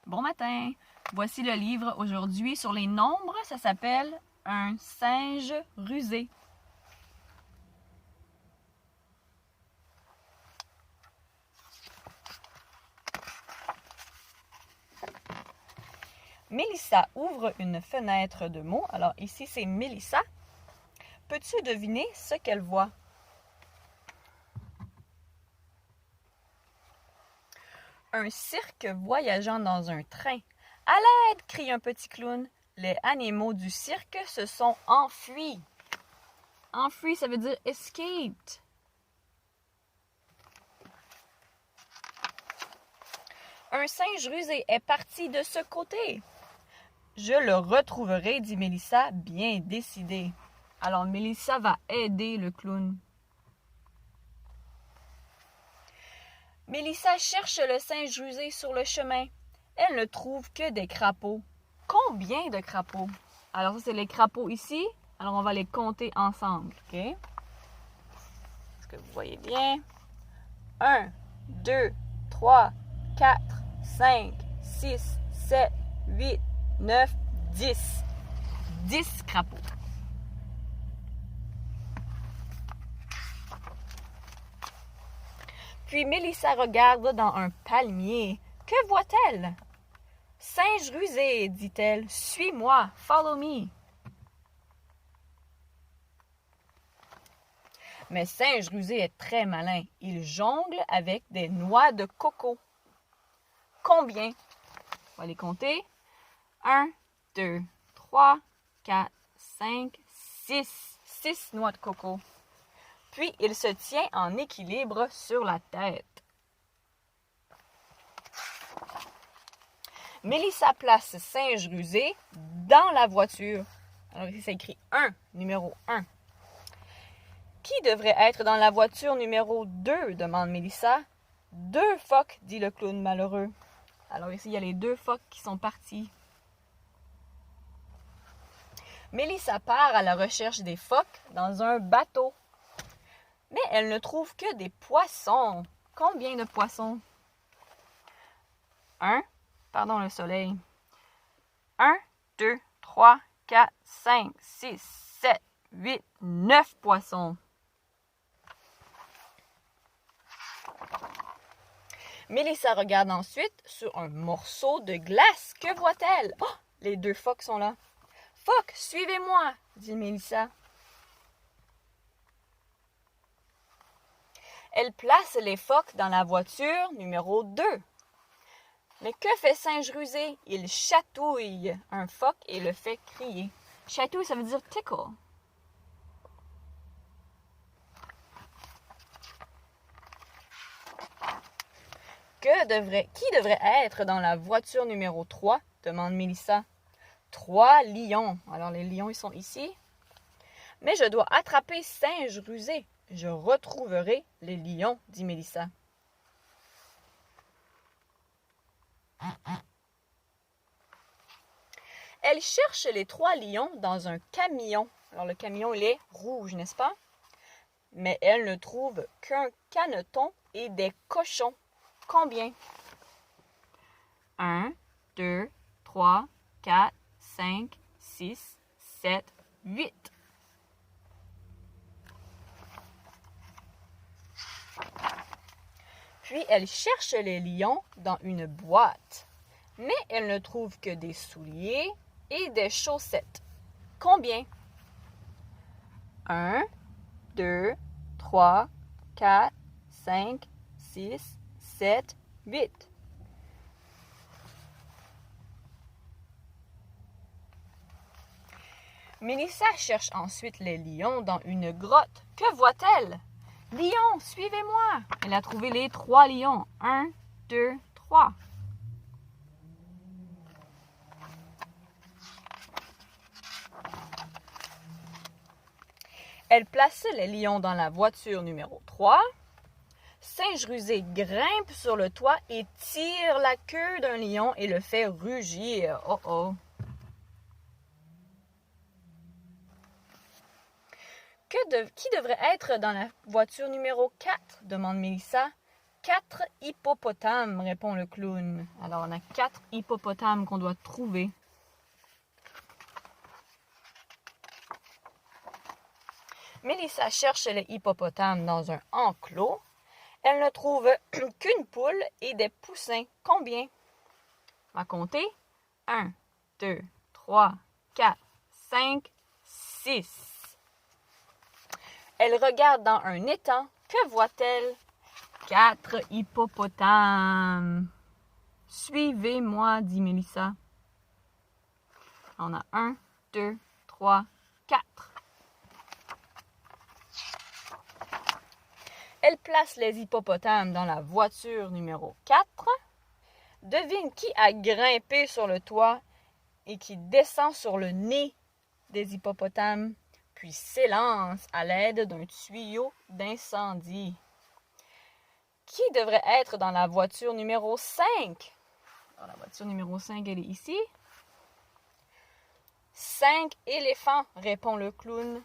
Bon matin! Voici le livre aujourd'hui sur les nombres. Ça s'appelle « Un singe rusé ». Mélissa ouvre une fenêtre de mots. Alors ici, c'est Mélissa. Peux-tu deviner ce qu'elle voit? Un cirque voyageant dans un train. « À l'aide! » crie un petit clown. Les animaux du cirque se sont enfuis. Enfui, ça veut dire escaped. Un singe rusé est parti de ce côté. Je le retrouverai, dit Mélissa, bien décidée. Alors Mélissa va aider le clown. Mélissa cherche le singe rusé sur le chemin. Elle ne trouve que des crapauds. Combien de crapauds? Alors ça, c'est les crapauds ici. Alors on va les compter ensemble, ok? Est-ce que vous voyez bien? 1, 2, 3, 4, 5, 6, 7, 8, 9, 10. 10 crapauds. Puis Mélissa regarde dans un palmier. Que voit-elle? Singe rusé, dit-elle. Suis-moi, follow me. Mais Singe rusé est très malin. Il jongle avec des noix de coco. Combien? On va les compter. 1, 2, 3, 4, 5, 6. 6 noix de coco. Puis il se tient en équilibre sur la tête. Mélissa place Singe rusé dans la voiture. Alors ici, c'est écrit 1, numéro 1. Qui devrait être dans la voiture numéro 2, demande Mélissa. 2 phoques, dit le clown malheureux. Alors ici, il y a les 2 phoques qui sont partis. Mélissa part à la recherche des phoques dans un bateau. Mais elle ne trouve que des poissons. Combien de poissons? 1, pardon le soleil. 1, 2, 3, 4, 5, 6, 7, 8, 9 poissons. Mélissa regarde ensuite sur un morceau de glace. Que voit-elle? Oh, les 2 phoques sont là. Phoques, suivez-moi, dit Mélissa. Elle place les phoques dans la voiture numéro 2. Mais que fait Singe rusé? Il chatouille un phoque et le fait crier. Chatouille, ça veut dire tickle. Qui devrait être dans la voiture numéro 3? Demande Mélissa. 3 lions. Alors les lions, ils sont ici. Mais je dois attraper Singe rusé. Je retrouverai les lions, dit Mélissa. Elle cherche les 3 lions dans un camion. Alors le camion, il est rouge, n'est-ce pas? Mais elle ne trouve qu'un caneton et des cochons. Combien? 1, 2, 3, 4, 5, 6, 7, 8. Puis elle cherche les lions dans une boîte. Mais elle ne trouve que des souliers et des chaussettes. Combien? 1, 2, 3, 4, 5, 6, 7, 8. Mélissa cherche ensuite les lions dans une grotte. Que voit-elle? Lions, suivez-moi! Elle a trouvé les 3 lions. 1, 2, 3. Elle place les lions dans la voiture numéro 3. Singe rusé grimpe sur le toit et tire la queue d'un lion et le fait rugir. Oh oh! Qui devrait être dans la voiture numéro 4? Demande Mélissa. 4 hippopotames, répond le clown. Alors, on a 4 hippopotames qu'on doit trouver. Mélissa cherche les hippopotames dans un enclos. Elle ne trouve qu'une poule et des poussins. Combien? On va compter. 1, 2, 3, 4, 5, 6. Elle regarde dans un étang. Que voit-elle? 4 hippopotames. Suivez-moi, dit Mélissa. On a 1, 2, 3, 4. Elle place les hippopotames dans la voiture numéro 4. Devine qui a grimpé sur le toit et qui descend sur le nez des hippopotames, puis s'élance à l'aide d'un tuyau d'incendie. Qui devrait être dans la voiture numéro 5? Alors, la voiture numéro 5, elle est ici. 5 éléphants, répond le clown.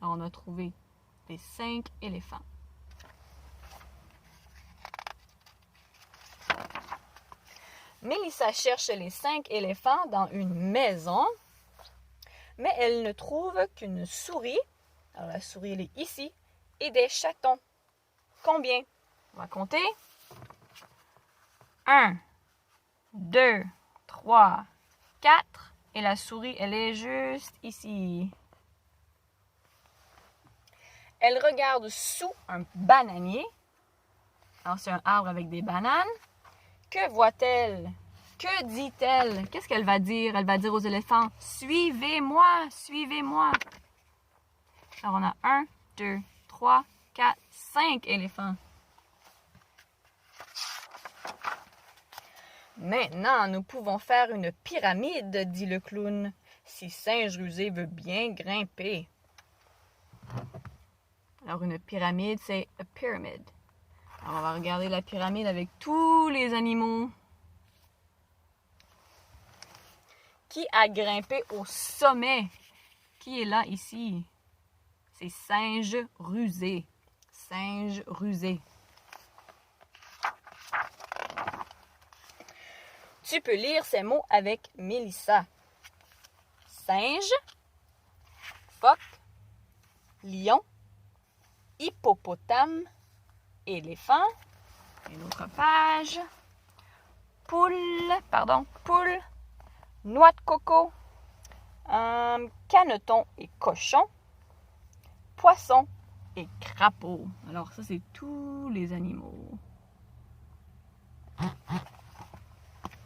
Alors, on a trouvé les 5 éléphants. Mélissa cherche les 5 éléphants dans une maison, mais elle ne trouve qu'une souris. Alors, la souris, elle est ici. Et des chatons. Combien? On va compter. 1, 2, 3, 4. Et la souris, elle est juste ici. Elle regarde sous un bananier. Alors, c'est un arbre avec des bananes. Que voit-elle? Que dit-elle? Qu'est-ce qu'elle va dire? Elle va dire aux éléphants, « Suivez-moi, suivez-moi. » Alors, on a 1, 2, 3, 4, 5 éléphants. Maintenant, nous pouvons faire une pyramide, dit le clown, si Singe Rusé veut bien grimper. Alors, une pyramide, c'est a pyramid. Alors, on va regarder la pyramide avec tous les animaux. Qui a grimpé au sommet? Qui est là, ici? C'est Singe Rusé. Singe Rusé. Tu peux lire ces mots avec Mélissa. Singe, phoque, lion, hippopotame, éléphant, une autre page, poule, noix de coco, caneton et cochon, poisson et crapaud. Alors ça, c'est tous les animaux.